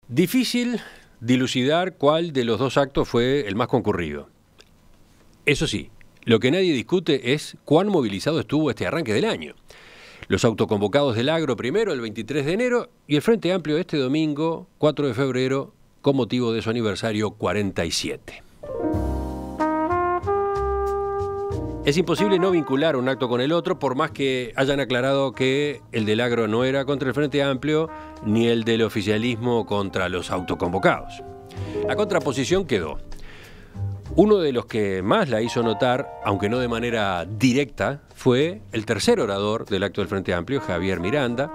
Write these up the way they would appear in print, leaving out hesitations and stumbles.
Difícil dilucidar cuál de los dos actos fue el más concurrido. Eso sí, lo que nadie discute es cuán movilizado estuvo este arranque del año. Los autoconvocados del Agro primero, el 23 de enero, y el Frente Amplio este domingo, 4 de febrero, con motivo de su aniversario 47. Es imposible no vincular un acto con el otro, por más que hayan aclarado que el del Agro no era contra el Frente Amplio, ni el del oficialismo contra los autoconvocados. La contraposición quedó. Uno de los que más la hizo notar, aunque no de manera directa, fue el tercer orador del acto del Frente Amplio, Javier Miranda.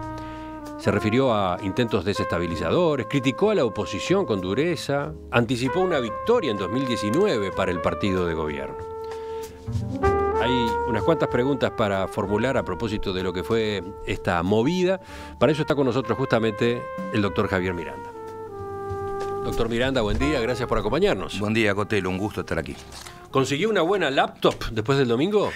Se refirió a intentos desestabilizadores, criticó a la oposición con dureza, anticipó una victoria en 2019 para el partido de gobierno. Hay unas cuantas preguntas para formular a propósito de lo que fue esta movida. Para eso está con nosotros justamente el doctor Javier Miranda. Doctor Miranda, buen día, gracias por acompañarnos. Buen día, Cotelo, un gusto estar aquí. ¿Consiguió una buena laptop después del domingo?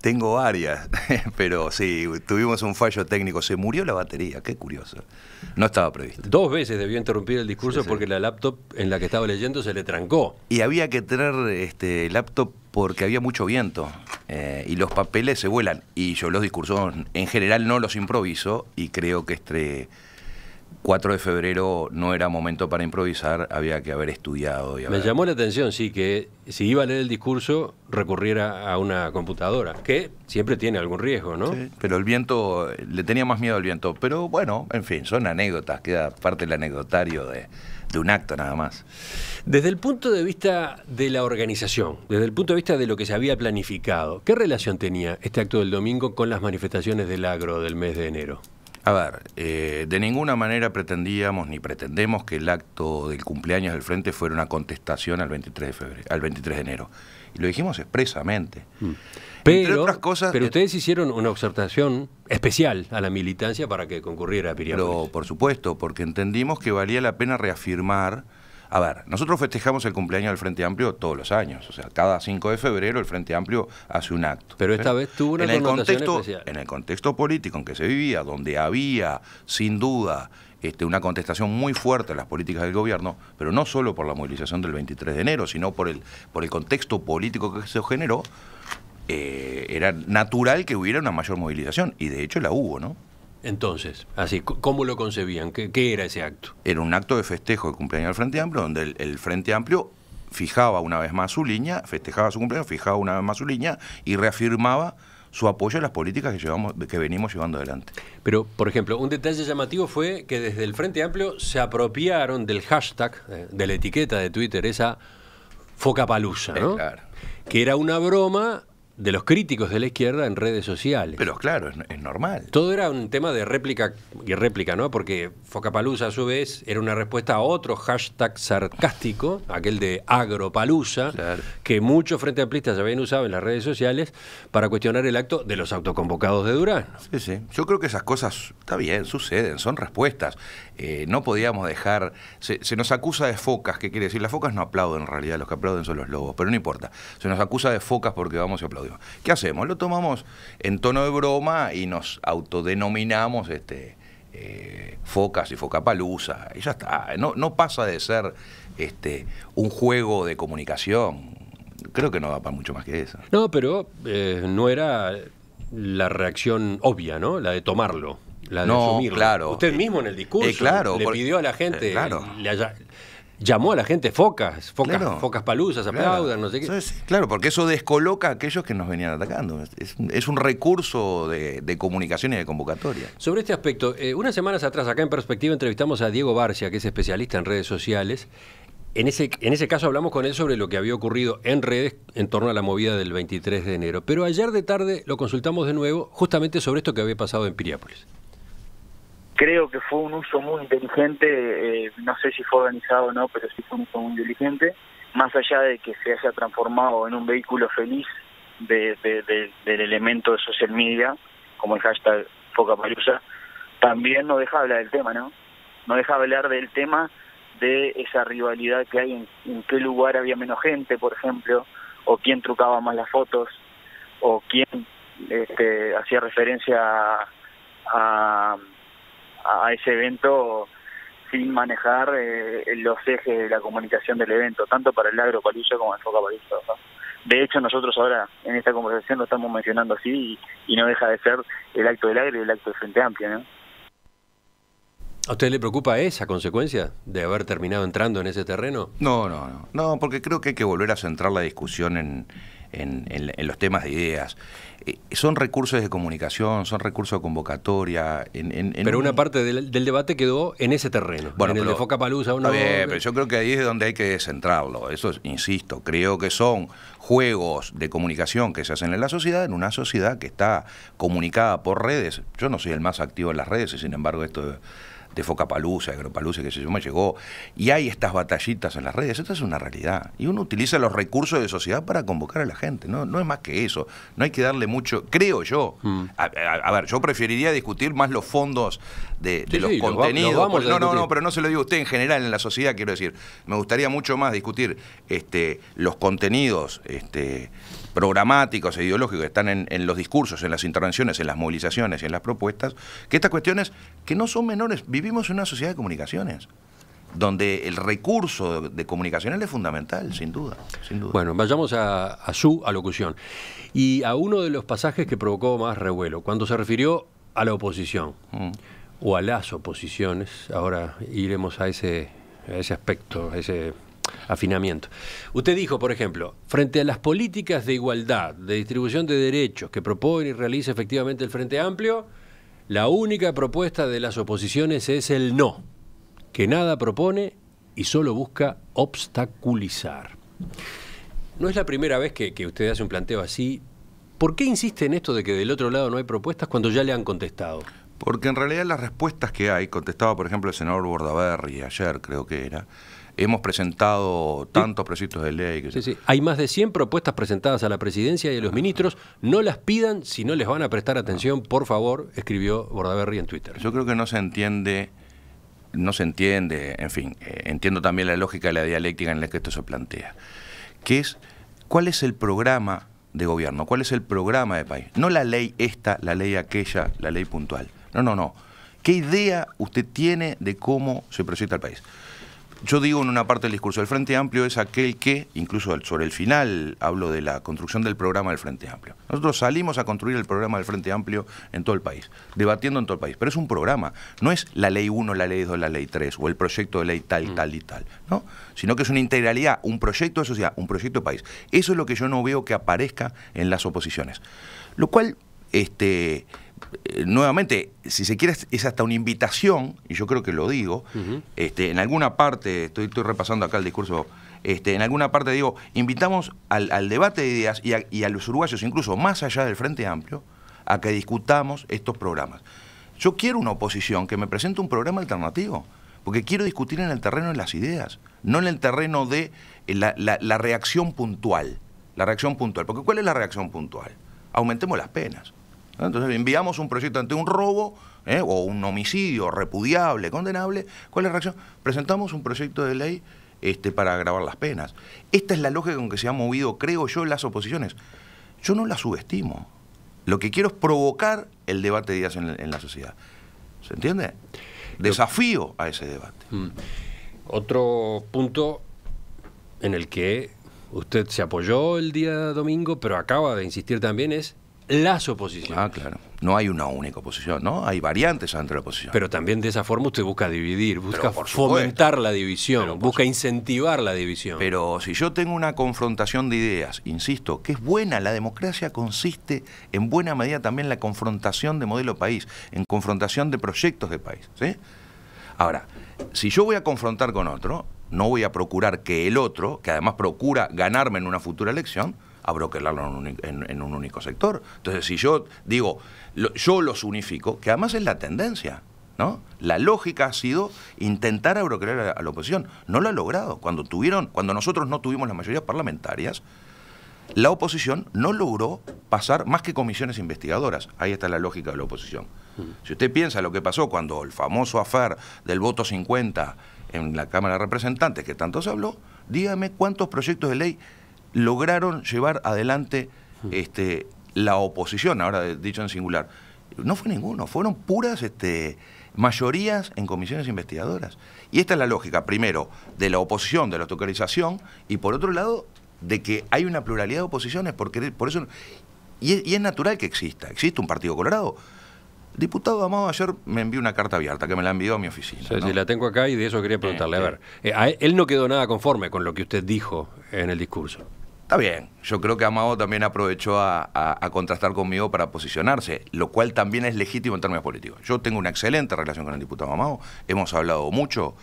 Tengo varias, pero sí, tuvimos un fallo técnico. Se murió la batería, qué curioso. No estaba previsto. 2 veces debió interrumpir el discurso porque la laptop en la que estaba leyendo se le trancó. Y había que tener laptop porque había mucho viento y los papeles se vuelan. Y yo los discursos en general no los improviso y creo que 4 de febrero no era momento para improvisar, había que haber estudiado. Me llamó la atención, sí, que si iba a leer el discurso recurriera a una computadora, que siempre tiene algún riesgo, ¿no? Sí, pero el viento, le tenía más miedo al viento. Pero bueno, en fin, son anécdotas, queda parte del anecdotario de un acto nada más. Desde el punto de vista de la organización, desde el punto de vista de lo que se había planificado, ¿qué relación tenía este acto del domingo con las manifestaciones del Agro del mes de enero? A ver, de ninguna manera pretendíamos ni pretendemos que el acto del cumpleaños del Frente fuera una contestación al 23 de enero. Y lo dijimos expresamente. Pero, entre otras cosas, pero ustedes hicieron una observación especial a la militancia para que concurriera a Piriápolis. Pero por supuesto, porque entendimos que valía la pena reafirmar. A ver, nosotros festejamos el cumpleaños del Frente Amplio todos los años, o sea, cada 5 de febrero el Frente Amplio hace un acto. Pero esta vez tuvo una connotación especial. En el contexto político en que se vivía, donde había, sin duda, una contestación muy fuerte a las políticas del gobierno, pero no solo por la movilización del 23 de enero, sino por el contexto político que se generó, era natural que hubiera una mayor movilización, y de hecho la hubo, ¿no? Entonces, así, ¿cómo lo concebían? ¿Qué era ese acto? Era un acto de festejo de cumpleaños del Frente Amplio, donde el Frente Amplio fijaba una vez más su línea, festejaba su cumpleaños, fijaba una vez más su línea y reafirmaba su apoyo a las políticas que venimos llevando adelante. Pero, por ejemplo, un detalle llamativo fue que desde el Frente Amplio se apropiaron del hashtag, de la etiqueta de Twitter, esa Focapalusa, ¿no? Claro. Que era una broma de los críticos de la izquierda en redes sociales. Pero claro, es normal. Todo era un tema de réplica y réplica, ¿no? Porque Focapalusa, a su vez, era una respuesta a otro hashtag sarcástico, aquel de Agropalusa, claro, que muchos frente amplistas habían usado en las redes sociales para cuestionar el acto de los autoconvocados de Durán. Sí, sí. Yo creo que esas cosas, está bien, suceden, son respuestas. No podíamos dejar. Se nos acusa de focas, ¿qué quiere decir? Las focas no aplauden en realidad, los que aplauden son los lobos, pero no importa. Se nos acusa de focas porque vamos y aplaudimos. ¿Qué hacemos? Lo tomamos en tono de broma y nos autodenominamos focas y focapalusa, y ya está. No pasa de ser un juego de comunicación. Creo que no da para mucho más que eso. No, pero no era la reacción obvia, ¿no? La de tomarlo. La de asumirlo. Claro. Usted mismo en el discurso claro, le pidió a la gente, claro, llamó a la gente focas claro, palusas, aplaudan, no sé qué. Entonces, claro, porque eso descoloca a aquellos que nos venían atacando. Es un recurso de comunicación y de convocatoria. Sobre este aspecto, unas semanas atrás, acá en Perspectiva, entrevistamos a Diego Barcia, que es especialista en redes sociales. En ese caso hablamos con él sobre lo que había ocurrido en redes en torno a la movida del 23 de enero. Pero ayer de tarde lo consultamos de nuevo justamente sobre esto que había pasado en Piriápolis. Creo que fue un uso muy inteligente, no sé si fue organizado o no, pero sí fue un uso muy inteligente, más allá de que se haya transformado en un vehículo feliz del elemento de social media, como el hashtag Focapalusa, también no deja de hablar del tema, ¿no? No deja de hablar del tema de esa rivalidad que hay en qué lugar había menos gente, por ejemplo, o quién trucaba más las fotos, o quién hacía referencia a ese evento sin manejar los ejes de la comunicación del evento, tanto para el Agropalooza como el Focapalooza, ¿no? De hecho, nosotros ahora en esta conversación lo estamos mencionando así y no deja de ser el acto del Agro y el acto del Frente Amplio, ¿no? ¿A usted le preocupa esa consecuencia de haber terminado entrando en ese terreno? No, porque creo que hay que volver a centrar la discusión en los temas de ideas. Son recursos de comunicación, son recursos de convocatoria. Pero una parte del debate quedó en ese terreno, bueno, en el de Focapalooza. Está bien, pero yo creo que ahí es donde hay que centrarlo. Eso, insisto, creo que son juegos de comunicación que se hacen en la sociedad, en una sociedad que está comunicada por redes. Yo no soy el más activo en las redes, y sin embargo esto de Focapalooza, Agropalooza, que se yo, me llegó, y hay estas batallitas en las redes. Esta es una realidad, y uno utiliza los recursos de sociedad para convocar a la gente, no es más que eso, no hay que darle mucho, creo yo. A ver, yo preferiría discutir más los fondos de los contenidos, pero no se lo digo a usted, en general en la sociedad, quiero decir, me gustaría mucho más discutir los contenidos programáticos e ideológicos que están en los discursos, en las intervenciones, en las movilizaciones y en las propuestas, que estas cuestiones que no son menores. Vivimos en una sociedad de comunicaciones donde el recurso de comunicacional es fundamental, sin duda. Bueno, vayamos a su alocución y a uno de los pasajes que provocó más revuelo, cuando se refirió a la oposición o a las oposiciones. Ahora iremos a ese aspecto, a ese afinamiento. Usted dijo, por ejemplo, frente a las políticas de igualdad, de distribución de derechos que propone y realiza efectivamente el Frente Amplio, la única propuesta de las oposiciones es el no, que nada propone y solo busca obstaculizar. No es la primera vez que usted hace un planteo así. ¿Por qué insiste en esto de que del otro lado no hay propuestas cuando ya le han contestado? Porque en realidad las respuestas que hay, contestaba por ejemplo el senador Bordaberry ayer, creo que era, hemos presentado tantos proyectos de ley. Sí. Hay más de 100 propuestas presentadas a la presidencia y a los ministros. No las pidan si no les van a prestar atención, por favor, escribió Bordaberry en Twitter. Yo creo que no se entiende, en fin, entiendo también la lógica de la dialéctica en la que esto se plantea, que es, ¿cuál es el programa de gobierno? ¿Cuál es el programa de país? No la ley esta, la ley aquella, la ley puntual. No. ¿Qué idea usted tiene de cómo se proyecta el país? Yo digo en una parte del discurso, el Frente Amplio es aquel que, incluso sobre el final, hablo de la construcción del programa del Frente Amplio. Nosotros salimos a construir el programa del Frente Amplio en todo el país, debatiendo en todo el país, pero es un programa, no es la ley 1, la ley 2, la ley 3, o el proyecto de ley tal, tal y tal, ¿no? Sino que es una integralidad, un proyecto de sociedad, un proyecto de país. Eso es lo que yo no veo que aparezca en las oposiciones. Lo cual, nuevamente, si se quiere, es hasta una invitación, y yo creo que lo digo, en alguna parte, estoy repasando acá el discurso, en alguna parte digo, invitamos al debate de ideas y a los uruguayos, incluso más allá del Frente Amplio, a que discutamos estos programas. Yo quiero una oposición que me presente un programa alternativo, porque quiero discutir en el terreno de las ideas, no en el terreno de la reacción puntual. La reacción puntual, porque ¿cuál es la reacción puntual? Aumentemos las penas. Entonces enviamos un proyecto ante un robo o un homicidio repudiable, condenable. ¿Cuál es la reacción? Presentamos un proyecto de ley para agravar las penas. Esta es la lógica con que se han movido, creo yo, las oposiciones. Yo no las subestimo. Lo que quiero es provocar el debate de ideas en la sociedad. ¿Se entiende? Desafío a ese debate. Otro punto en el que usted se apoyó el día domingo, pero acaba de insistir también, es las oposiciones. Ah, claro. No hay una única oposición, ¿no? Hay variantes entre la oposición. Pero también de esa forma usted busca dividir, busca fomentar la división, busca incentivar la división. Pero si yo tengo una confrontación de ideas, insisto, que es buena, la democracia consiste en buena medida también en la confrontación de modelo país, en confrontación de proyectos de país, ¿sí? Ahora, si yo voy a confrontar con otro, no voy a procurar que el otro, que además procura ganarme en una futura elección, abroquelarlo en un único sector. Entonces, si yo digo, yo los unifico, que además es la tendencia, ¿no? La lógica ha sido intentar abroquelar a la oposición. No lo ha logrado. Cuando nosotros no tuvimos las mayorías parlamentarias, la oposición no logró pasar más que comisiones investigadoras. Ahí está la lógica de la oposición. Si usted piensa lo que pasó cuando el famoso affair del voto 50 en la Cámara de Representantes, que tanto se habló, dígame cuántos proyectos de ley lograron llevar adelante la oposición, ahora dicho en singular. No fue ninguno, fueron puras mayorías en comisiones investigadoras. Y esta es la lógica, primero, de la oposición, de la autocratización, y por otro lado, de que hay una pluralidad de oposiciones, porque por eso... Y es natural que exista. Existe un Partido Colorado. El diputado Amado ayer me envió una carta abierta, que me la envió a mi oficina. Sí, ¿no? sí, la tengo acá y de eso quería preguntarle. A ver, él no quedó nada conforme con lo que usted dijo en el discurso. Está bien, yo creo que Amado también aprovechó a contrastar conmigo para posicionarse, lo cual también es legítimo en términos políticos. Yo tengo una excelente relación con el diputado Amado, hemos hablado mucho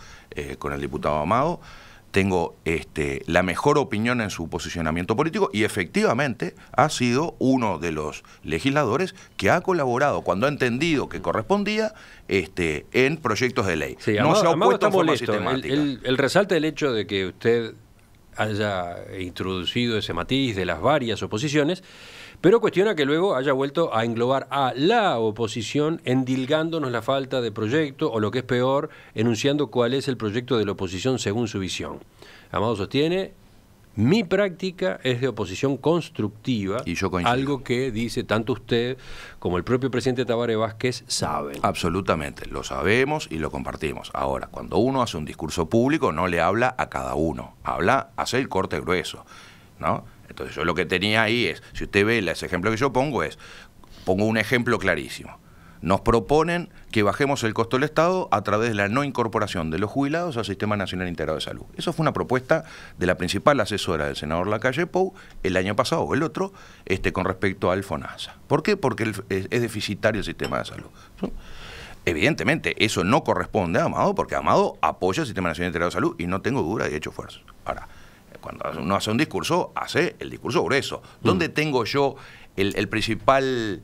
con el diputado Amado, tengo la mejor opinión en su posicionamiento político y efectivamente ha sido uno de los legisladores que ha colaborado cuando ha entendido que correspondía en proyectos de ley. Sí, no Amado, se ha Amado opuesto está en forma molesto. sistemática. Él resalta el hecho de que usted haya introducido ese matiz de las varias oposiciones, pero cuestiona que luego haya vuelto a englobar a la oposición endilgándonos la falta de proyecto o, lo que es peor, enunciando cuál es el proyecto de la oposición según su visión. Amado sostiene: mi práctica es de oposición constructiva, y yo coincido. Algo que dice tanto usted como el propio presidente Tabaré Vázquez saben. Absolutamente, lo sabemos y lo compartimos. Ahora, cuando uno hace un discurso público, no le habla a cada uno, hace el corte grueso, ¿no? Entonces yo lo que tenía ahí es, si usted ve ese ejemplo que yo pongo un ejemplo clarísimo. Nos proponen que bajemos el costo del Estado a través de la no incorporación de los jubilados al Sistema Nacional Integrado de Salud. Eso fue una propuesta de la principal asesora del senador Lacalle Pou el año pasado o el otro, con respecto al FONASA. ¿Por qué? Porque es deficitario el sistema de salud. Evidentemente, eso no corresponde a Amado, porque Amado apoya el Sistema Nacional Integrado de Salud y no tengo duda de que ha hecho esfuerzo. Ahora, cuando uno hace un discurso, hace el discurso grueso. ¿Dónde tengo yo el principal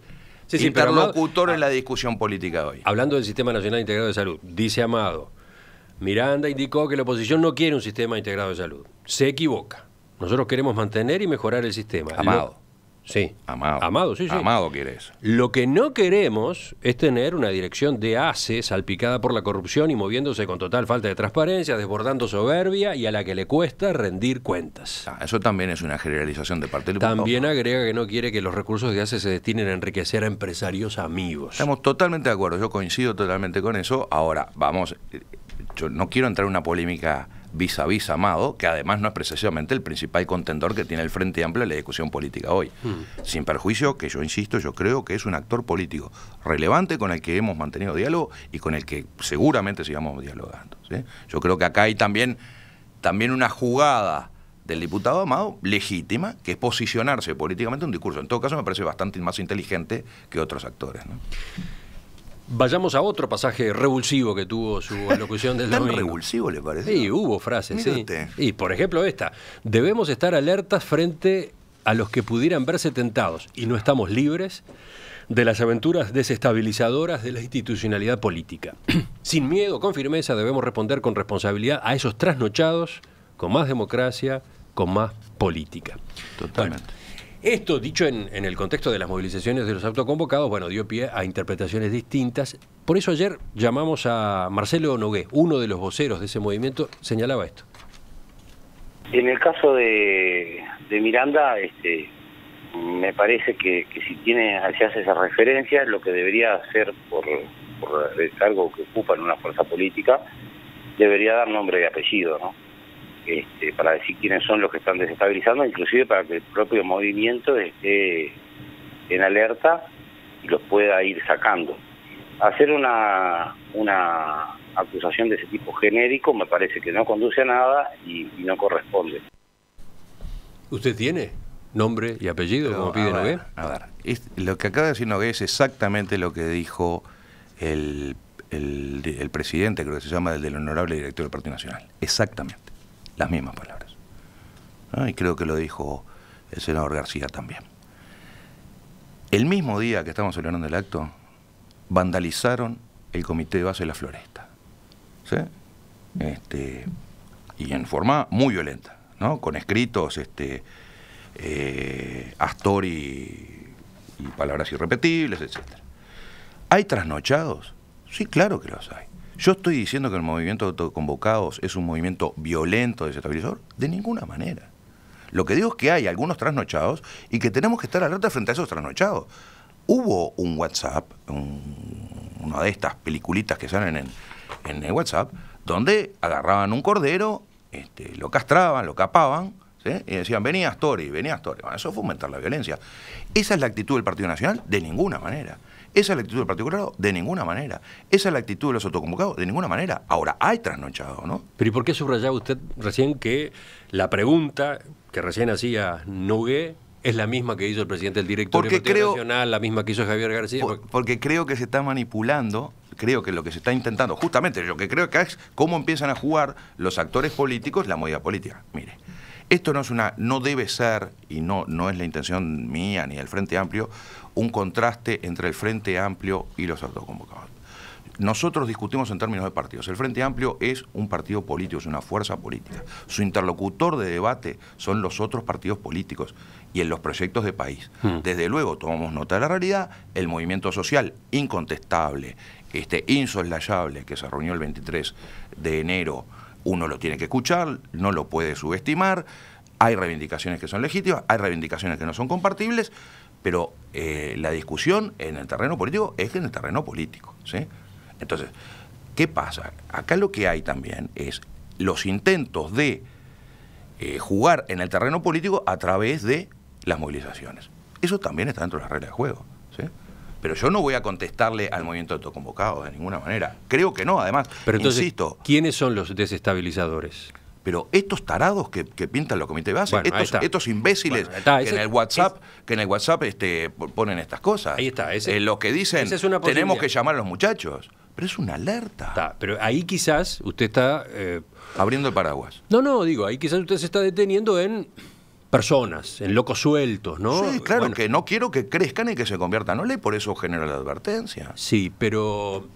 interlocutor en la discusión política de hoy? Hablando del Sistema Nacional Integrado de Salud, dice Amado: Miranda indicó que la oposición no quiere un sistema integrado de salud. Se equivoca. Nosotros queremos mantener y mejorar el sistema. Amado. Sí. Amado, sí. Amado quiere eso. Lo que no queremos es tener una dirección de ACE salpicada por la corrupción y moviéndose con total falta de transparencia, desbordando soberbia y a la que le cuesta rendir cuentas. Eso también es una generalización de parte del diputado. También agrega que no quiere que los recursos de ACE se destinen a enriquecer a empresarios amigos. Estamos totalmente de acuerdo, yo coincido totalmente con eso. Ahora, yo no quiero entrar en una polémica vis a vis Amado, que además no es precisamente el principal contendor que tiene el Frente Amplio en la discusión política hoy. Sin perjuicio, que yo insisto, yo creo que es un actor político relevante con el que hemos mantenido diálogo y con el que seguramente sigamos dialogando, ¿sí? Yo creo que acá hay también una jugada del diputado Amado legítima, que es posicionarse políticamente en un discurso. En todo caso, me parece bastante más inteligente que otros actores, ¿no? Vayamos a otro pasaje revulsivo que tuvo su alocución del domingo. ¿Tan revulsivo le parece? Sí, hubo frases, Mire sí. usted. Y por ejemplo esta: debemos estar alertas frente a los que pudieran verse tentados, y no estamos libres de las aventuras desestabilizadoras de la institucionalidad política. Sin miedo, con firmeza, debemos responder con responsabilidad a esos trasnochados, con más democracia, con más política. Totalmente. Bueno, esto, dicho en el contexto de las movilizaciones de los autoconvocados, dio pie a interpretaciones distintas. Por eso ayer llamamos a Marcelo Nogué, uno de los voceros de ese movimiento, señalaba esto. En el caso de Miranda, me parece que si se hace esa referencia, lo que debería hacer por el cargo que ocupa en una fuerza política, debería dar nombre y apellido, ¿no? Para decir quiénes son los que están desestabilizando, inclusive para que el propio movimiento esté en alerta y los pueda ir sacando. Hacer una acusación de ese tipo genérico me parece que no conduce a nada y no corresponde. ¿Usted tiene nombre y apellido, Pero, como pide Nogué? A ver, lo que acaba de decir Nogué es exactamente lo que dijo el presidente, creo que se llama, del honorable director del Partido Nacional. Exactamente. Las mismas palabras. ¿No? Y creo que lo dijo el senador García también. El mismo día que estamos celebrando el acto, vandalizaron el comité de base de la Floresta. ¿Sí? Y en forma muy violenta, ¿no? Con escritos Astor y palabras irrepetibles, etc. ¿Hay trasnochados? Sí, claro que los hay. ¿Yo estoy diciendo que el movimiento de autoconvocados es un movimiento violento, desestabilizador? De ninguna manera. Lo que digo es que hay algunos trasnochados y que tenemos que estar alerta frente a esos trasnochados. Hubo un WhatsApp, una de estas peliculitas que salen en el WhatsApp, donde agarraban un cordero, lo castraban, lo capaban, ¿sí? Y decían, venía Astori, venía Astori. Bueno, eso fue aumentar la violencia. ¿Esa es la actitud del Partido Nacional? De ninguna manera. ¿Esa es la actitud del Partido Colorado? De ninguna manera. ¿Esa es la actitud de los autoconvocados? De ninguna manera. Ahora, hay trasnochado, ¿no? Pero ¿y por qué subrayaba usted recién que la pregunta que recién hacía Nogué es la misma que hizo el presidente del directorio del Partido Nacional, la misma que hizo Javier García? Porque creo que se está manipulando, creo que lo que se está intentando, justamente lo que creo que es cómo empiezan a jugar los actores políticos la movida política. Mire, esto no debe ser, y no es la intención mía ni del Frente Amplio, un contraste entre el Frente Amplio y los autoconvocados. Nosotros discutimos en términos de partidos. El Frente Amplio es un partido político, es una fuerza política. Su interlocutor de debate son los otros partidos políticos y en los proyectos de país. Desde luego tomamos nota de la realidad, el movimiento social incontestable, insoslayable, que se reunió el 23 de enero, uno lo tiene que escuchar, no lo puede subestimar, hay reivindicaciones que son legítimas, hay reivindicaciones que no son compartibles, pero la discusión en el terreno político es en el terreno político, ¿sí? Entonces, ¿qué pasa? Acá lo que hay también es los intentos de jugar en el terreno político a través de las movilizaciones. Eso también está dentro de las reglas de juego, ¿sí? Pero yo no voy a contestarle al movimiento de autoconvocados de ninguna manera. Creo que no, además. Pero entonces, insisto, ¿quiénes son los desestabilizadores? Pero estos tarados que pintan los comités de base, bueno, estos imbéciles que en el WhatsApp ponen estas cosas. Ahí está. Los que dicen, tenemos que llamar a los muchachos. Pero es una alerta. Pero ahí quizás usted está... abriendo el paraguas. No, digo, ahí quizás usted se está deteniendo en personas, en locos sueltos, ¿no? Sí, claro, que no quiero que crezcan y que se conviertan en ley, por eso genera la advertencia. Sí, pero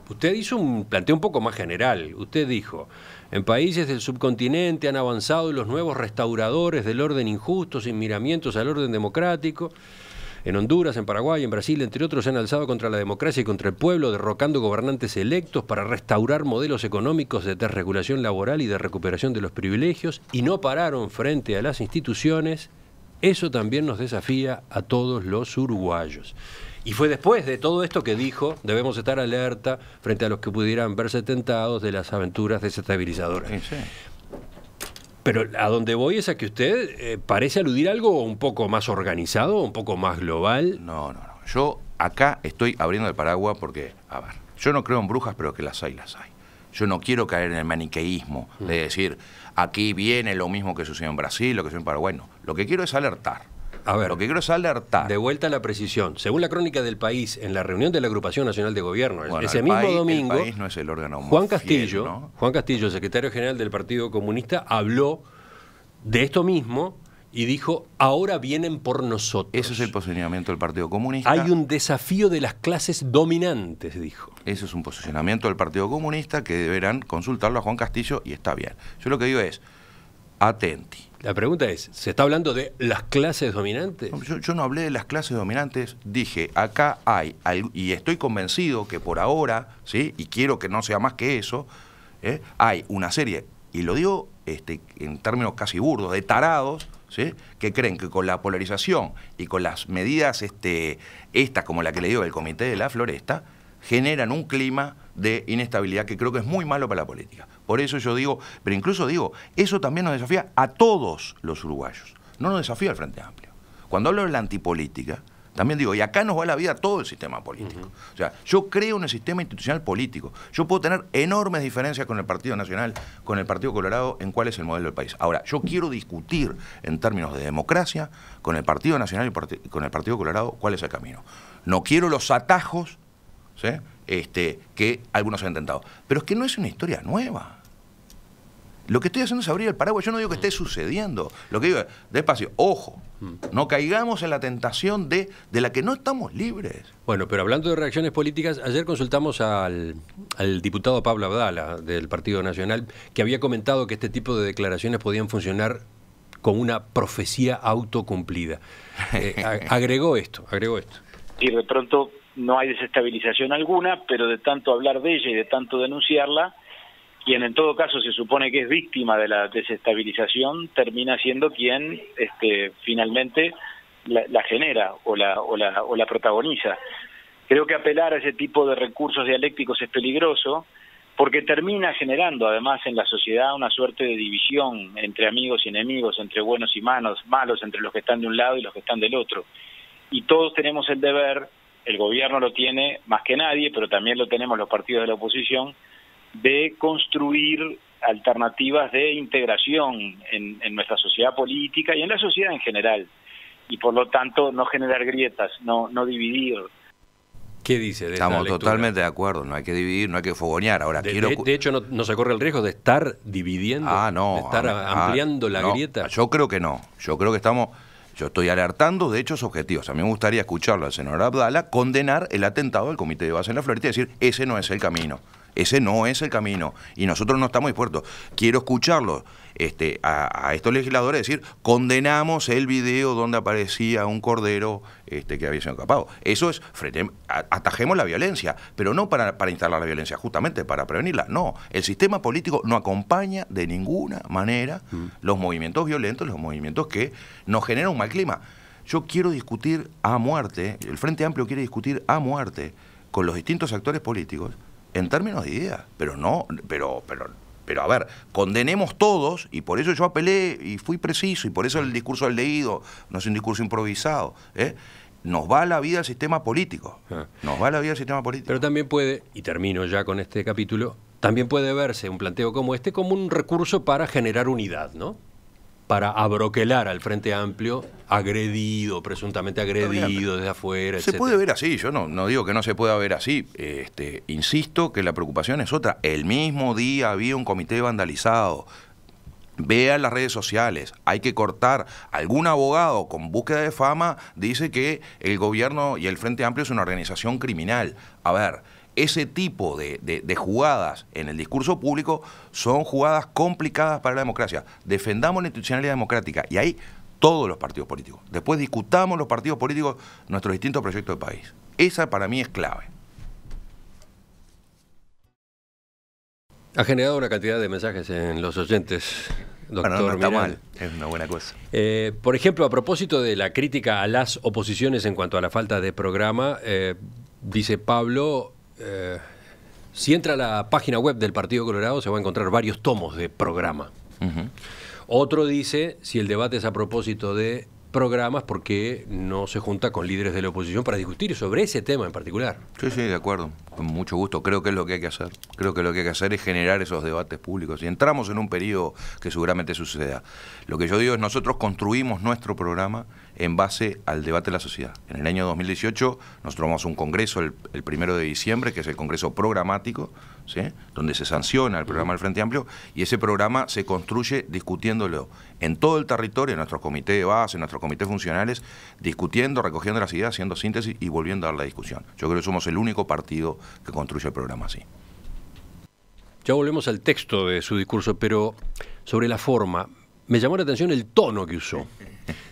usted hizo un planteo un poco más general. Usted dijo, en países del subcontinente han avanzado los nuevos restauradores del orden injusto, sin miramientos al orden democrático. En Honduras, en Paraguay, en Brasil, entre otros, se han alzado contra la democracia y contra el pueblo, derrocando gobernantes electos para restaurar modelos económicos de desregulación laboral y de recuperación de los privilegios, y no pararon frente a las instituciones. Eso también nos desafía a todos los uruguayos. Y fue después de todo esto que dijo, debemos estar alerta frente a los que pudieran verse tentados de las aventuras desestabilizadoras. Sí. Pero a donde voy es a que usted parece aludir a algo un poco más organizado, un poco más global. No. Yo acá estoy abriendo el paraguas porque, a ver, yo no creo en brujas, pero que las hay. Yo no quiero caer en el maniqueísmo de decir, aquí viene lo mismo que sucedió en Brasil, lo que sucedió en Paraguay. No, lo que quiero es alertar. A ver, lo que quiero es alertar. De vuelta a la precisión. Según la crónica del País, en la reunión de la Agrupación Nacional de Gobierno, bueno, ese mismo domingo, el País no es el órgano Juan más Castillo, fiel, ¿no? Juan Castillo, secretario general del Partido Comunista, habló de esto mismo y dijo, ahora vienen por nosotros. Ese es el posicionamiento del Partido Comunista. Hay un desafío de las clases dominantes, dijo. Ese es un posicionamiento del Partido Comunista que deberán consultarlo a Juan Castillo y está bien. Yo lo que digo es, atenti. La pregunta es, ¿se está hablando de las clases dominantes? Yo no hablé de las clases dominantes, dije, acá hay, y estoy convencido que por ahora, ¿sí? Y quiero que no sea más que eso, hay una serie, y lo digo en términos casi burdos, de tarados, ¿sí? Que creen que con la polarización y con las medidas estas como la que le digo del Comité de la Floresta, generan un clima de inestabilidad que creo que es muy malo para la política. Por eso yo digo, pero incluso digo, eso también nos desafía a todos los uruguayos, no nos desafía al Frente Amplio. Cuando hablo de la antipolítica, también digo, y acá nos va la vida todo el sistema político. O sea, yo creo en el sistema institucional político. Yo puedo tener enormes diferencias con el Partido Nacional, con el Partido Colorado, en cuál es el modelo del país. Ahora, yo quiero discutir en términos de democracia con el Partido Nacional y con el Partido Colorado cuál es el camino. No quiero los atajos, ¿sí? Que algunos han intentado. Pero es que no es una historia nueva. Lo que estoy haciendo es abrir el paraguas. Yo no digo que esté sucediendo. Lo que digo es, despacio, ojo, no caigamos en la tentación de la que no estamos libres. Bueno, pero hablando de reacciones políticas, ayer consultamos al diputado Pablo Abdala del Partido Nacional, que había comentado que este tipo de declaraciones podían funcionar como una profecía autocumplida. Agregó esto. Y de pronto no hay desestabilización alguna, pero de tanto hablar de ella y de tanto denunciarla, quien en todo caso se supone que es víctima de la desestabilización termina siendo quien finalmente la genera o la protagoniza. Creo que apelar a ese tipo de recursos dialécticos es peligroso, porque termina generando además en la sociedad una suerte de división entre amigos y enemigos, entre buenos y malos, entre los que están de un lado y los que están del otro. Y todos tenemos el deber, el gobierno lo tiene más que nadie, pero también lo tenemos los partidos de la oposición, de construir alternativas de integración en nuestra sociedad política y en la sociedad en general. Y por lo tanto no generar grietas, no dividir. ¿Qué dice de Estamos esta lectura? totalmente de acuerdo, no hay que dividir, no hay que fogonear. Ahora, De hecho, no se corre el riesgo de estar dividiendo, de estar ampliando la grieta. Yo creo que no, yo creo que yo estoy alertando de hechos objetivos. A mí me gustaría escucharlo al senador Abdala condenar el atentado del Comité de Base en La Florida y decir, ese no es el camino. Ese no es el camino y nosotros no estamos dispuestos. Quiero escucharlo a estos legisladores decir, condenamos el video donde aparecía un cordero que había sido capado. Eso es, atajemos la violencia, pero no para instalar la violencia, justamente para prevenirla. No, el sistema político no acompaña de ninguna manera los movimientos violentos, los movimientos que nos generan un mal clima. Yo quiero discutir a muerte, el Frente Amplio quiere discutir a muerte con los distintos actores políticos en términos de ideas, pero a ver, condenemos todos, y por eso yo apelé y fui preciso, y por eso el discurso del leído no es un discurso improvisado, nos va la vida el sistema político, nos va la vida el sistema político. Pero también puede, y termino ya con este capítulo, también puede verse un planteo como este como un recurso para generar unidad, ¿no? Para abroquelar al Frente Amplio, agredido, presuntamente agredido desde afuera, Se etcétera. puede ver así, yo no digo que no se pueda ver así, insisto que la preocupación es otra. El mismo día había un comité vandalizado. Vean las redes sociales, hay que cortar. Algún abogado con búsqueda de fama dice que el gobierno y el Frente Amplio es una organización criminal. A ver, ese tipo de jugadas en el discurso público son jugadas complicadas para la democracia. Defendamos la institucionalidad democrática y ahí todos los partidos políticos. Después discutamos los partidos políticos nuestros distintos proyectos de país. Esa para mí es clave. Ha generado una cantidad de mensajes en los oyentes, doctor Bueno, no está Miranda. mal, es una buena cosa. Por ejemplo, a propósito de la crítica a las oposiciones en cuanto a la falta de programa, dice Pablo, si entra a la página web del Partido Colorado se va a encontrar varios tomos de programa. Otro dice, si el debate es a propósito de programas, ¿por qué no se junta con líderes de la oposición para discutir sobre ese tema en particular? Sí, de acuerdo, con mucho gusto. Creo que es lo que hay que hacer. Creo que lo que hay que hacer es generar esos debates públicos. Y entramos en un periodo que seguramente suceda. Lo que yo digo es nosotros construimos nuestro programa en base al debate de la sociedad. En el año 2018 nosotros vamos a un congreso el 1 de diciembre, que es el congreso programático, ¿sí?, donde se sanciona el programa del Frente Amplio, y ese programa se construye discutiéndolo en todo el territorio, en nuestro comité de base, en nuestros comités funcionales, discutiendo, recogiendo las ideas, haciendo síntesis y volviendo a dar la discusión. Yo creo que somos el único partido que construye el programa así. Ya volvemos al texto de su discurso, pero sobre la forma, me llamó la atención el tono que usó.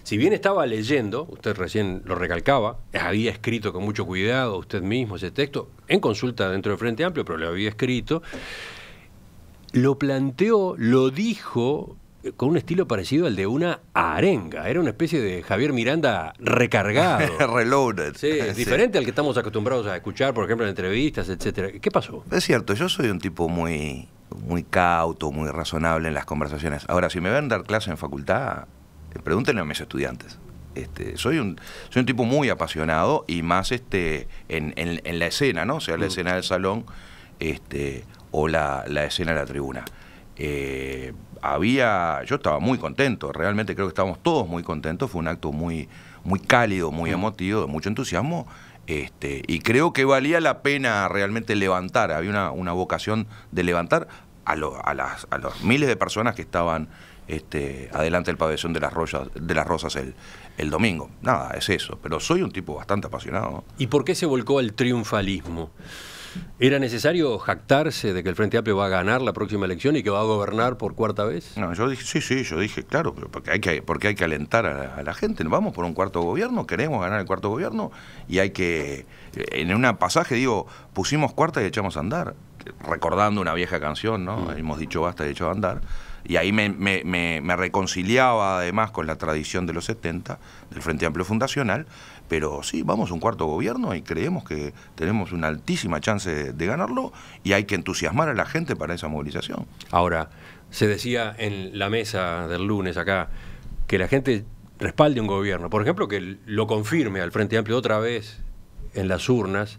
Si bien estaba leyendo, usted recién lo recalcaba, había escrito con mucho cuidado usted mismo ese texto, en consulta dentro del Frente Amplio, pero lo había escrito, lo planteó, lo dijo con un estilo parecido al de una arenga. Era una especie de Javier Miranda recargado. Reloaded. Sí, diferente al que estamos acostumbrados a escuchar, por ejemplo, en entrevistas, etcétera. ¿Qué pasó? Es cierto, yo soy un tipo muy cauto, muy razonable en las conversaciones. Ahora, si me ven dar clase en facultad, pregúntenle a mis estudiantes. Soy un tipo muy apasionado y más en la escena, ¿no? O sea, la escena del salón o la escena de la tribuna. Yo estaba muy contento, realmente creo que estábamos todos muy contentos. Fue un acto muy cálido, muy emotivo, de mucho entusiasmo. Y creo que valía la pena realmente levantar, había una vocación de levantar a los miles de personas que estaban adelante del pabellón de las Rosas el domingo. Nada, es eso, pero soy un tipo bastante apasionado, ¿no? ¿Y por qué se volcó al triunfalismo? ¿Era necesario jactarse de que el Frente Amplio va a ganar la próxima elección y que va a gobernar por cuarta vez? No, yo dije, claro, pero porque hay que alentar a la gente. Vamos por un cuarto gobierno, queremos ganar el cuarto gobierno y hay que, en un pasaje digo, pusimos cuarta y echamos a andar. recordando una vieja canción, ¿no? Hemos dicho basta y hecho de andar. Y ahí me reconciliaba además con la tradición de los 70, del Frente Amplio Fundacional, pero sí, vamos a un cuarto gobierno y creemos que tenemos una altísima chance de ganarlo y hay que entusiasmar a la gente para esa movilización. Ahora, se decía en la mesa del lunes acá que la gente respalde un gobierno, por ejemplo, que lo confirme al Frente Amplio otra vez en las urnas,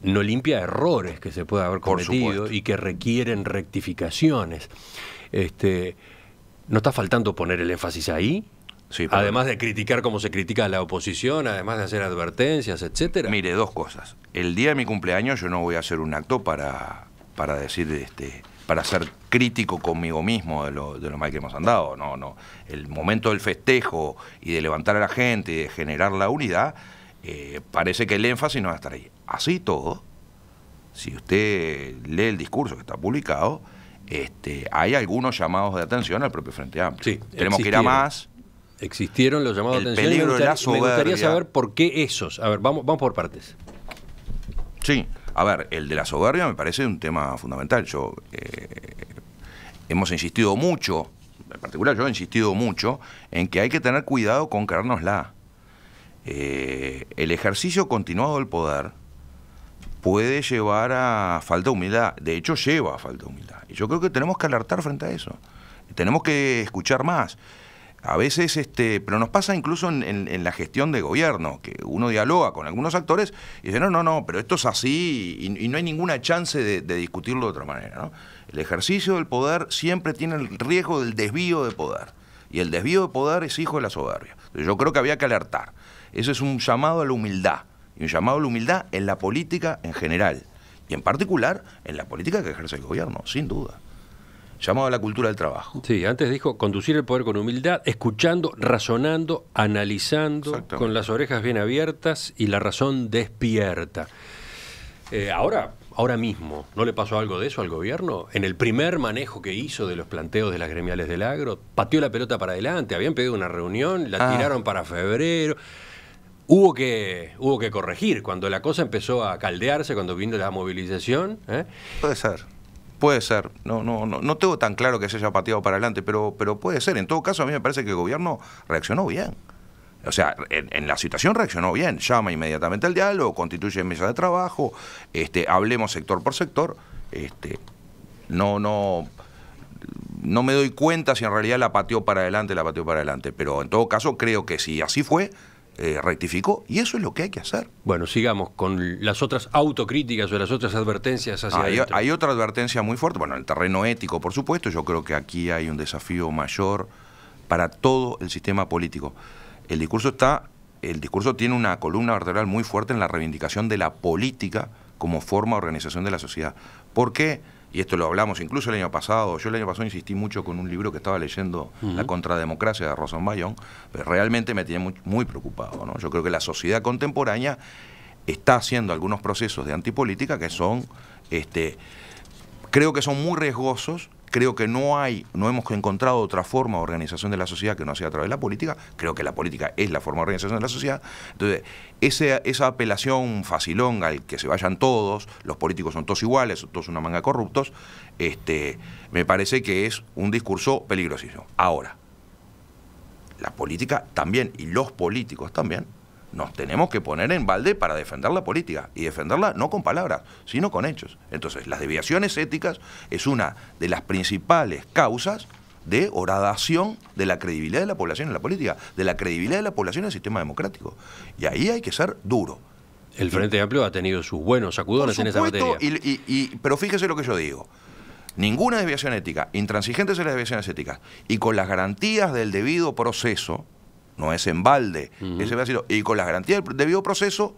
no limpia errores que se pueda haber cometido y que requieren rectificaciones. ¿No está faltando poner el énfasis ahí? Sí, además de criticar como se critica a la oposición, además de hacer advertencias, etcétera. Mire, dos cosas. El día de mi cumpleaños yo no voy a hacer un acto para decir, para ser crítico conmigo mismo de lo mal que hemos andado. No. El momento del festejo y de levantar a la gente y de generar la unidad, parece que el énfasis no va a estar ahí. Así todo, si usted lee el discurso que está publicado, hay algunos llamados de atención al propio Frente Amplio. Sí, tenemos que ir a más. Existieron los llamados de atención. Peligro de la soberbia. Me gustaría saber por qué esos. A ver, vamos por partes. Sí, a ver, el de la soberbia me parece un tema fundamental. Hemos insistido mucho, en particular yo he insistido mucho, en que hay que tener cuidado con creérnosla. El ejercicio continuado del poder puede llevar a falta de humildad. De hecho, lleva a falta de humildad. Y yo creo que tenemos que alertar frente a eso. Tenemos que escuchar más. A veces, pero nos pasa incluso en la gestión de gobierno, que uno dialoga con algunos actores y dice, no, pero esto es así y no hay ninguna chance de discutirlo de otra manera, ¿no? El ejercicio del poder siempre tiene el riesgo del desvío de poder. Y el desvío de poder es hijo de la soberbia. Yo creo que había que alertar. Eso es un llamado a la humildad. Y un llamado a la humildad en la política en general. Y en particular en la política que ejerce el gobierno, sin duda. Llamado a la cultura del trabajo. Sí, antes dijo conducir el poder con humildad, escuchando, razonando, analizando, con las orejas bien abiertas y la razón despierta. Ahora mismo, ¿no le pasó algo de eso al gobierno? En el primer manejo que hizo de los planteos de las gremiales del agro, pateó la pelota para adelante, habían pedido una reunión, la tiraron para febrero. Hubo que corregir cuando la cosa empezó a caldearse, cuando vino la movilización. Puede ser. No tengo tan claro que se haya pateado para adelante, pero puede ser. En todo caso, a mí me parece que el gobierno reaccionó bien. O sea, en la situación reaccionó bien. Llama inmediatamente al diálogo, constituye mesa de trabajo, hablemos sector por sector. No me doy cuenta si en realidad la pateó para adelante, pero en todo caso creo que si así fue, rectificó, y eso es lo que hay que hacer. Bueno, sigamos con las otras autocríticas o las otras advertencias hacia adentro. Hay otra advertencia muy fuerte, bueno, en el terreno ético, por supuesto. Yo creo que aquí hay un desafío mayor para todo el sistema político. El discurso tiene una columna vertebral muy fuerte en la reivindicación de la política como forma de organización de la sociedad. ¿Por qué? Y esto lo hablamos incluso el año pasado. Yo el año pasado insistí mucho con un libro que estaba leyendo, La contrademocracia de Rosenbaum, pero realmente me tiene muy preocupado, ¿no? Yo creo que la sociedad contemporánea está haciendo algunos procesos de antipolítica que son, creo que son muy riesgosos. Creo que no hemos encontrado otra forma de organización de la sociedad que no sea a través de la política. Creo que la política es la forma de organización de la sociedad. Entonces, esa apelación facilonga al que se vayan todos, los políticos son todos iguales, son todos una manga de corruptos, me parece que es un discurso peligrosísimo. Ahora, la política también, y los políticos también, nos tenemos que poner en balde para defender la política, y defenderla no con palabras, sino con hechos. Entonces, las desviaciones éticas es una de las principales causas de horadación de la credibilidad de la población en la política, de la credibilidad de la población en el sistema democrático. Y ahí hay que ser duro. El Frente Amplio ha tenido sus buenos sacudones en esa materia. Pero fíjese lo que yo digo. Ninguna desviación ética, intransigentes en las desviaciones éticas, y con las garantías del debido proceso, no es en balde, ese vacío, y con las garantías del debido proceso,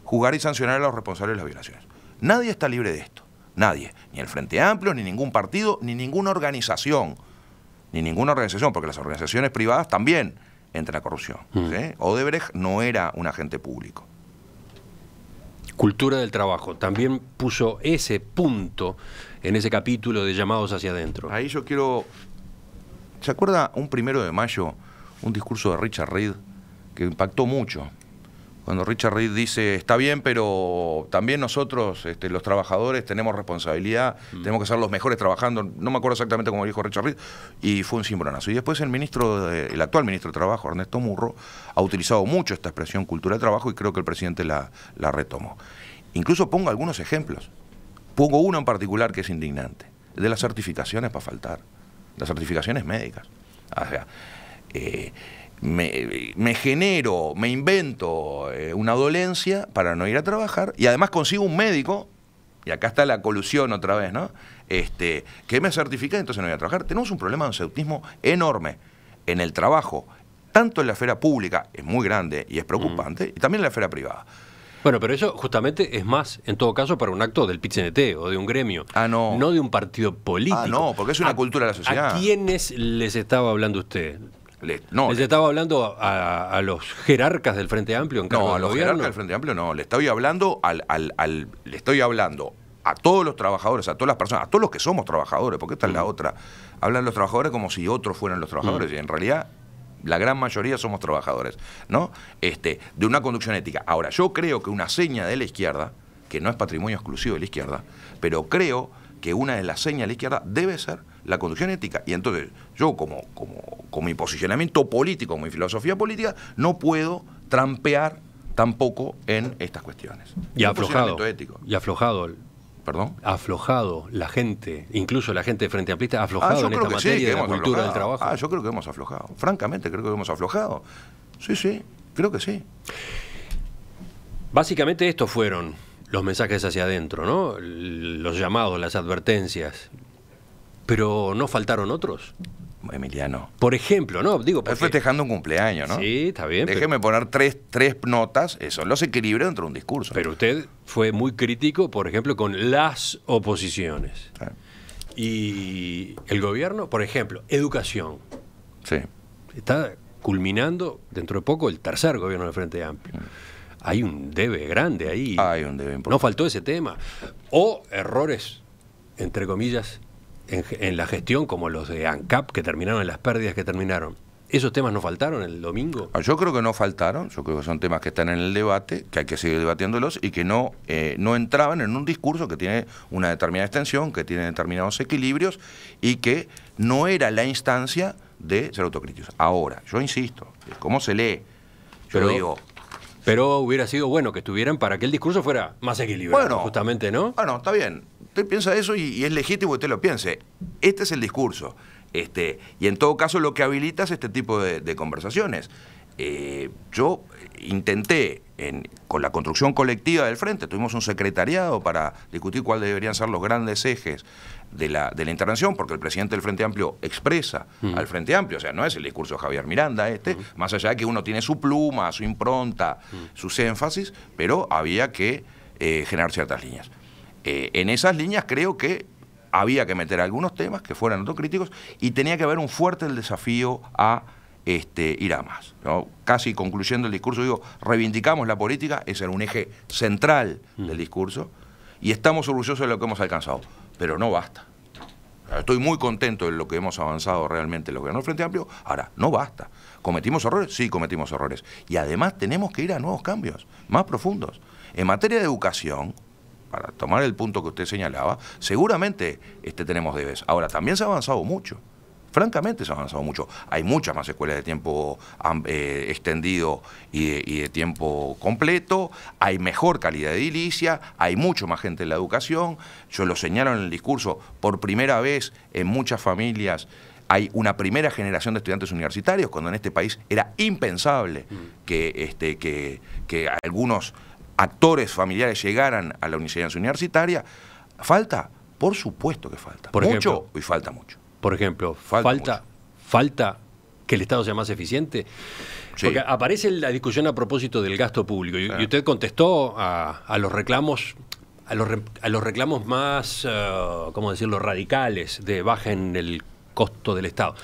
juzgar y sancionar a los responsables de las violaciones. Nadie está libre de esto, nadie, ni el Frente Amplio, ni ningún partido, ni ninguna organización, porque las organizaciones privadas también entran a corrupción. ¿Sí? Odebrecht no era un agente público. Cultura del trabajo, también puso ese punto en ese capítulo de llamados hacia adentro. Ahí yo quiero... ¿Se acuerda un 1 de mayo, un discurso de Richard Reed que impactó mucho? Cuando Richard Reed dice, está bien, pero también nosotros, los trabajadores, tenemos responsabilidad, tenemos que ser los mejores trabajando. No me acuerdo exactamente cómo dijo Richard Reed, y fue un cimbronazo. Y después el actual ministro de Trabajo, Ernesto Murro, ha utilizado mucho esta expresión cultura de trabajo y creo que el presidente la retomó. Incluso pongo algunos ejemplos. Pongo uno en particular que es indignante, el de las certificaciones para faltar, las certificaciones médicas. O sea, me genero, me invento una dolencia para no ir a trabajar y además consigo un médico, y acá está la colusión otra vez, ¿no? Que me certifica y entonces no voy a trabajar. Tenemos un problema de absentismo enorme en el trabajo, tanto en la esfera pública, es muy grande y es preocupante, y también en la esfera privada. Bueno, pero eso justamente es más, en todo caso, para un acto del PIT-CNT o de un gremio, no de un partido político. No, porque es una cultura de la sociedad. ¿A quiénes les estaba hablando usted? ¿Les les estaba hablando a los jerarcas del Frente Amplio en cargo del gobierno? No, a los jerarcas del Frente Amplio no. Le estoy hablando le estoy hablando a todos los trabajadores, a todas las personas, a todos los que somos trabajadores, porque esta es la otra. Hablan los trabajadores como si otros fueran los trabajadores, y en realidad la gran mayoría somos trabajadores, ¿no? De una conducción ética. Ahora, yo creo que una seña de la izquierda, que no es patrimonio exclusivo de la izquierda, pero creo que una de las señas de la izquierda debe ser la conducción ética. Y entonces, yo como mi posicionamiento político, como mi filosofía política, no puedo trampear tampoco en estas cuestiones. Y aflojado. Ético. Y aflojado. ¿Perdón? Aflojado la gente, incluso la gente de Frente Amplista, ha aflojado en esta materia de la cultura del trabajo. Yo creo que hemos aflojado. Francamente, creo que hemos aflojado. Sí, creo que sí. Básicamente estos fueron los mensajes hacia adentro, ¿no? Los llamados, las advertencias. Pero ¿no faltaron otros? Emiliano. Por ejemplo, ¿no? Digo, porque... Estoy festejando un cumpleaños, ¿no? Sí, está bien. Déjeme poner tres notas, eso, los equilibrios dentro de un discurso. Pero usted fue muy crítico, por ejemplo, con las oposiciones. Sí. Y el gobierno, por ejemplo, educación. Sí. Está culminando dentro de poco el tercer gobierno del Frente Amplio. Hay un debe grande ahí. Hay un debe importante. No faltó ese tema. O errores, entre comillas, en la gestión, como los de ANCAP, que terminaron en las pérdidas que terminaron. ¿Esos temas no faltaron el domingo? Yo creo que no faltaron, yo creo que son temas que están en el debate, que hay que seguir debatiéndolos y que no entraban en un discurso que tiene una determinada extensión, que tiene determinados equilibrios y que no era la instancia de ser autocríticos. Ahora, yo insisto, ¿cómo se lee? Pero hubiera sido bueno que estuvieran para que el discurso fuera más equilibrado, justamente, ¿no? Bueno, está bien. Usted piensa eso y es legítimo que usted lo piense. Este es el discurso. Y en todo caso lo que habilita es este tipo de conversaciones. Yo intenté, con la construcción colectiva del Frente, tuvimos un secretariado para discutir cuáles deberían ser los grandes ejes de la intervención, porque el presidente del Frente Amplio expresa al Frente Amplio, o sea, no es el discurso de Javier Miranda más allá de que uno tiene su pluma, su impronta, sus énfasis, pero había que generar ciertas líneas. En esas líneas creo que había que meter algunos temas que fueran autocríticos y tenía que haber un fuerte desafío a ir a más, ¿no? Casi concluyendo el discurso, digo, reivindicamos la política, ese era un eje central del discurso, y estamos orgullosos de lo que hemos alcanzado, pero no basta. Estoy muy contento de lo que hemos avanzado realmente en lo que ganó el Frente Amplio, ahora, no basta. ¿Cometimos errores? Sí, cometimos errores. Y además tenemos que ir a nuevos cambios, más profundos. En materia de educación, para tomar el punto que usted señalaba, seguramente tenemos debes. Ahora, también se ha avanzado mucho. Francamente se ha avanzado mucho. Hay muchas más escuelas de tiempo extendido y de tiempo completo, hay mejor calidad de edilicia, hay mucho más gente en la educación. Yo lo señalo en el discurso, por primera vez en muchas familias hay una primera generación de estudiantes universitarios, cuando en este país era impensable que algunos actores familiares llegaran a la enseñanza universitaria. ¿Falta? Por supuesto que falta. Mucho y falta mucho. Por ejemplo, falta que el Estado sea más eficiente. Sí. Porque aparece la discusión a propósito del gasto público y usted contestó a los reclamos, a los reclamos más, ¿cómo decirlo?, radicales de bajen el costo del Estado.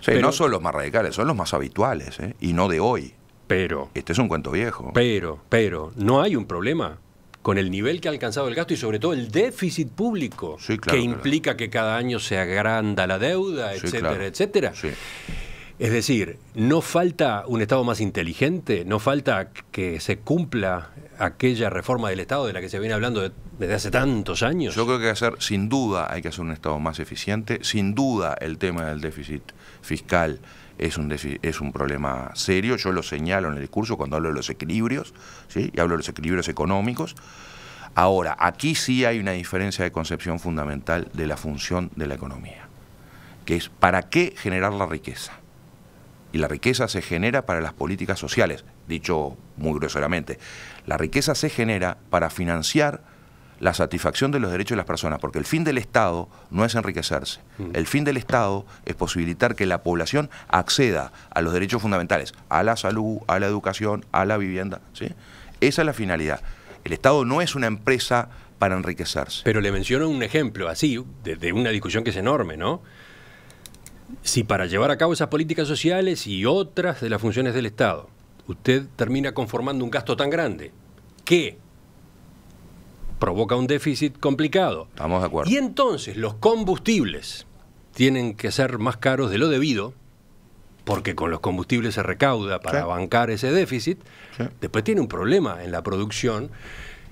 Sí, pero, no son los más radicales, son los más habituales, y no de hoy. Pero este es un cuento viejo. Pero no hay un problema con el nivel que ha alcanzado el gasto y sobre todo el déficit público, sí, claro, que implica que cada año se agranda la deuda, etcétera, etcétera. Sí. Es decir, ¿no falta un Estado más inteligente? ¿No falta que se cumpla aquella reforma del Estado de la que se viene hablando desde hace tantos años? Yo creo que sin duda hay que hacer un Estado más eficiente. Sin duda el tema del déficit fiscal es un problema serio. Yo lo señalo en el discurso cuando hablo de los equilibrios, ¿sí? Y hablo de los equilibrios económicos. Ahora, aquí sí hay una diferencia de concepción fundamental de la función de la economía, que es ¿para qué generar la riqueza? Y la riqueza se genera para las políticas sociales, dicho muy groseramente. La riqueza se genera para financiar la satisfacción de los derechos de las personas, porque el fin del Estado no es enriquecerse. El fin del Estado es posibilitar que la población acceda a los derechos fundamentales, a la salud, a la educación, a la vivienda, ¿sí? Esa es la finalidad. El Estado no es una empresa para enriquecerse. Pero le menciono un ejemplo así, de una discusión que es enorme, ¿no? Si para llevar a cabo esas políticas sociales y otras de las funciones del Estado, usted termina conformando un gasto tan grande que provoca un déficit complicado. Estamos de acuerdo. Y entonces los combustibles tienen que ser más caros de lo debido, porque con los combustibles se recauda para bancar ese déficit, después tiene un problema en la producción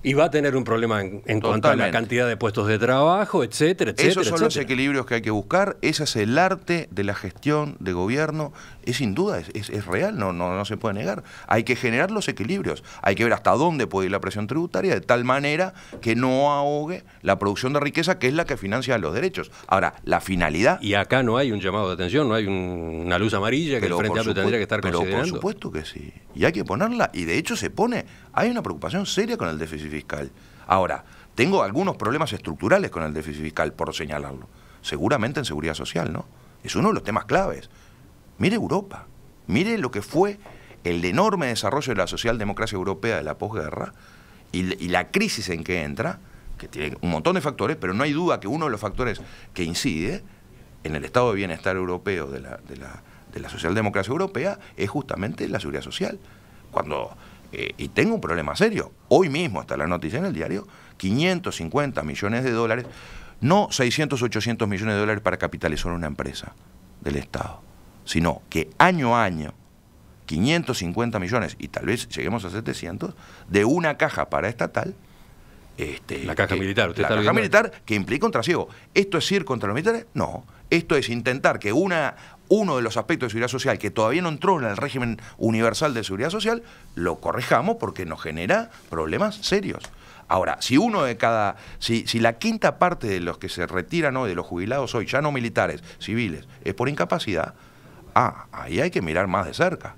y va a tener un problema en cuanto a la cantidad de puestos de trabajo, etcétera, etcétera. Esos son los equilibrios que hay que buscar. Ese es el arte de la gestión de gobierno. Es sin duda, es real, no se puede negar. Hay que generar los equilibrios. Hay que ver hasta dónde puede ir la presión tributaria de tal manera que no ahogue la producción de riqueza, que es la que financia los derechos. Ahora, la finalidad... Y acá no hay un llamado de atención, no hay una luz amarilla que el Frente Amplio tendría que estar considerando. Por supuesto que sí. Y hay que ponerla. Y de hecho se pone... Hay una preocupación seria con el déficit fiscal. Ahora, tengo algunos problemas estructurales con el déficit fiscal, por señalarlo. Seguramente en seguridad social, ¿no? Es uno de los temas claves. Mire Europa, mire lo que fue el enorme desarrollo de la socialdemocracia europea de la posguerra y la crisis en que entra, que tiene un montón de factores, pero no hay duda que uno de los factores que incide en el estado de bienestar europeo de la socialdemocracia europea es justamente la seguridad social. Y tengo un problema serio. Hoy mismo, hasta la noticia en el diario, 550 millones de dólares, no 600, 800 millones de dólares para capitalizar una empresa del Estado, sino que año a año, 550 millones, y tal vez lleguemos a 700, de una caja paraestatal. La caja militar. La caja militar que implica un trasiego. ¿Esto es ir contra los militares? No. Esto es intentar que uno de los aspectos de seguridad social que todavía no entró en el régimen universal de seguridad social, lo corrijamos porque nos genera problemas serios. Ahora, si la quinta parte de los que se retiran hoy, de los jubilados hoy, ya no militares, civiles, es por incapacidad, ahí hay que mirar más de cerca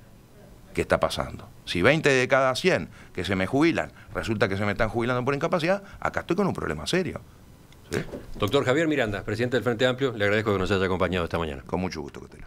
qué está pasando. Si 20 de cada 100 que se me jubilan, resulta que se me están jubilando por incapacidad, acá estoy con un problema serio. ¿Sí? Doctor Javier Miranda, presidente del Frente Amplio, le agradezco que nos haya acompañado esta mañana. Con mucho gusto, Costelo.